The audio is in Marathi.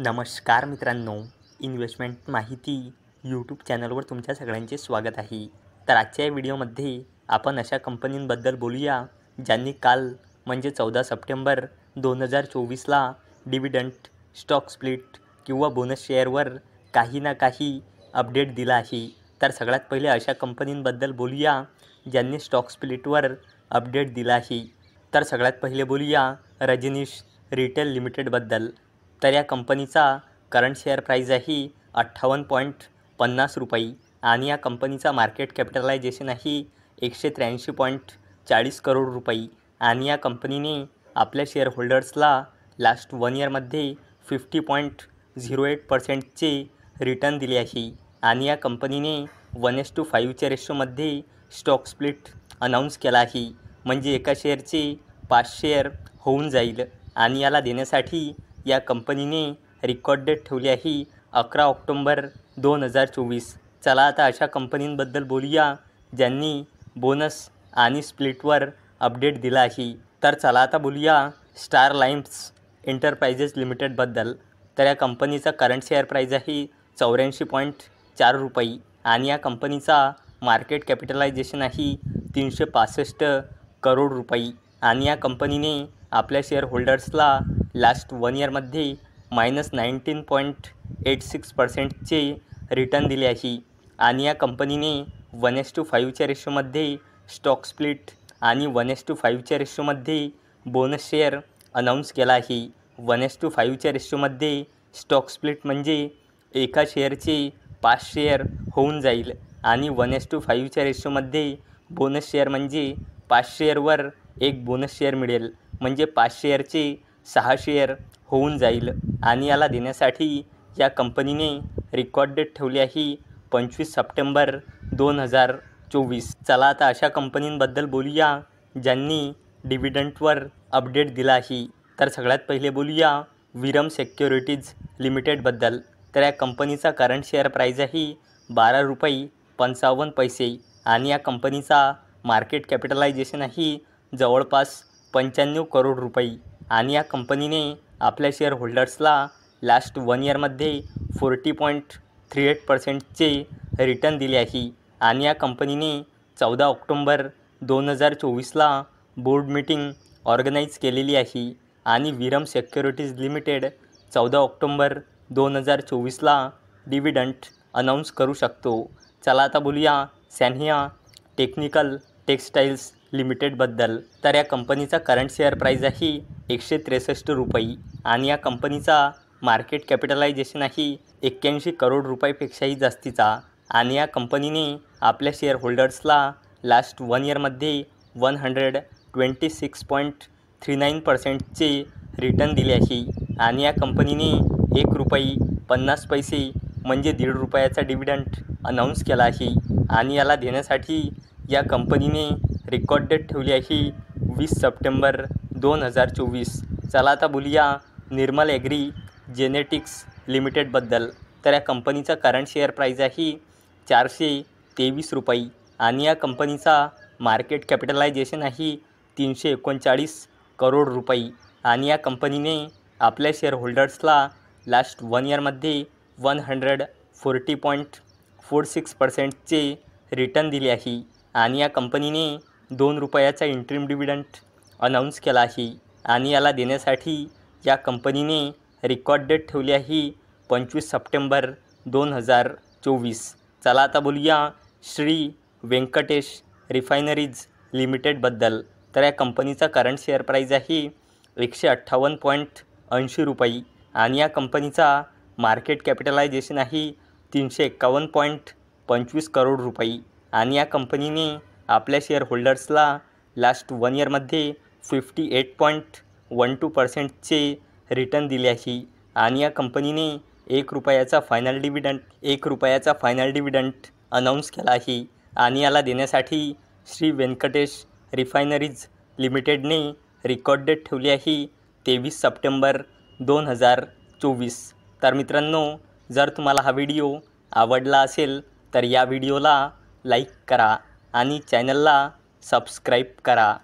नमस्कार मित्रांनो, इन्व्हेस्टमेंट माहिती यूट्यूब चॅनलवर तुमच्या सगळ्यांचे स्वागत आहे. तर आजच्या या व्हिडिओमध्ये आपण अशा कंपनींबद्दल बोलूया ज्यांनी काल म्हणजे 14 सप्टेंबर 2024ला डिव्हिडंड, स्टॉक स्प्लिट किंवा बोनस शेअरवर काही ना काही अपडेट दिला आहे. तर सगळ्यात पहिले अशा कंपनींबद्दल बोलूया ज्यांनी स्टॉक स्प्लिटवर अपडेट दिला आहे. तर सगळ्यात पहिले बोलूया रजनीश रिटेल लिमिटेडबद्दल. तर या कंपनीचा करंट शेअर प्राईज आहे 58.50 रुपये आणि या कंपनीचा मार्केट कॅपिटलायझेशन आहे 183.40 करोड रुपये आणि या कंपनीने आपल्या शेअर होल्डर्सला लास्ट 1 इयरमध्ये 50.08%चे रिटर्न दिले आहे आणि या कंपनीने 1:5च्या रेशोमध्ये स्टॉक स्प्लिट अनाऊन्स केला आहे. म्हणजे एका शेअरचे 5 शेअर होऊन जाईल आणि याला देण्यासाठी या कंपनीने रेकॉर्ड डेट ठेवली आहे 11 ऑक्टोबर 2024. चला आता अशा कंपनींबद्दल बोलूया ज्यांनी बोनस आणि स्प्लिटवर अपडेट दिला आहे. तर चला आता बोलूया स्टार लाईन्स एंटरप्राइजेस लिमिटेडबद्दल. तर या कंपनीचा करंट शेअर प्राईज आहे 84.4 रुपये आणि या कंपनीचा मार्केट कॅपिटलायझेशन आहे 365 करोड रुपये आणि या कंपनीने आपल्या शेअर होल्डर्सला लास्ट 1 इयरमध्ये -19.86%चे रिटर्न दिले आहे आणि या कंपनीने 1:5च्या रेशोमध्ये स्टॉक स्प्लिट आणि 1:5च्या रेशोमध्ये बोनस शेअर अनाऊन्स केला आहे. 1:5च्या रेशोमध्ये स्टॉक स्प्लिट म्हणजे एका शेअरचे 5 शेअर होऊन जाईल आणि 1:5च्या रेशोमध्ये बोनस शेअर म्हणजे 5 शेअरवर एक बोनस शेअर मिळेल म्हणजे 5 शेअरचे 6 शेअर होऊन जाईल आणि याला देण्यासाठी या कंपनीने रेकॉर्ड डेट ठेवली आहे 25 सप्टेंबर 2024. चला आता अशा कंपनींबद्दल बोलूया ज्यांनी डिव्हिडंडवर अपडेट दिला आहे. तर सगळ्यात पहिले बोलूया विरम सिक्युरिटीज लिमिटेडबद्दल. तर या कंपनीचा करंट शेअर प्राईज आहे 12 रुपये 55 पैसे आणि या कंपनीचा मार्केट कॅपिटलायझेशन आहे जवळपास 95 करोड रुपये आणि या कंपनीने आपल्या शेअर होल्डर्सला लास्ट 1 इयरमध्ये 40.38%चे रिटर्न दिले आहे आणि या कंपनीने 14 ऑक्टोबर 2024ला बोर्ड मीटिंग ऑर्गनाईज केलेली आहे आणि विरम सिक्युरिटीज लिमिटेड 14 ऑक्टोबर 2024ला डिव्हिडंड अनाऊन्स करू शकतो. चला आता बोलूया सॅन्हिया टेक्निकल टेक्सटाईल्स लिमिटेडबद्दल. तर या कंपनीचा करंट शेअर प्राईज आहे 163 रुपये आणि या कंपनीचा मार्केट कॅपिटलायझेशन आहे 81 करोड रुपयापेक्षाही जास्तीचा आणि या कंपनीने आपल्या शेअर होल्डर्सला लास्ट 1 इयरमध्ये 126.39%चे रिटर्न दिले आहे आणि या कंपनीने 1 रुपये 50 पैसे म्हणजे 1.5 रुपयाचा डिव्हिडंड अनाऊन्स केला आहे आणि याला देण्यासाठी या कंपनीने रेकॉर्ड डेट ठेवली आहे 20 सप्टेंबर 2024. चला आता बोलूया निर्मल ॲग्री जेनेटिक्स लिमिटेडबद्दल. तर या कंपनीचा करंट शेअर प्राईज आहे 423 रुपये आणि या कंपनीचा मार्केट कॅपिटलायझेशन आहे 339 करोड रुपये आणि या कंपनीने आपल्या शेअर होल्डर्सला लास्ट 1 इयरमध्ये 140.46%चे रिटर्न दिले आहे आणि या कंपनीने 2 रुपयाचा इंटरिम डिव्हिडंड अनाऊन्स केला आहे आणि याला देण्यासाठी या कंपनीने रेकॉर्ड डेट ठेवली आहे 25 सप्टेंबर 2024. चला आता बोलूया श्री व्यंकटेश रिफायनरीज लिमिटेडबद्दल. तर या कंपनीचा करंट शेअर प्राईज आहे 158.80 रुपये आणि या कंपनीचा मार्केट कॅपिटलायझेशन आहे 351.25 करोड रुपये आणि या कंपनीने आपल्या शेअर होल्डर्सला लास्ट 1 इयरमध्ये 58.12%चे रिटर्न दिले आहे आणि या कंपनीने 1 रुपयाचा फायनल डिव्हिडंड अनाऊन्स केला आहे आणि याला देण्यासाठी श्री व्यंकटेश रिफायनरीज लिमिटेडने रेकॉर्ड डेट ठेवली आहे 23 सप्टेंबर 2024. तर मित्रांनो, जर तुम्हाला हा व्हिडिओ आवडला असेल तर या व्हिडिओला लाईक करा आणि चॅनलला सबस्क्राईब करा.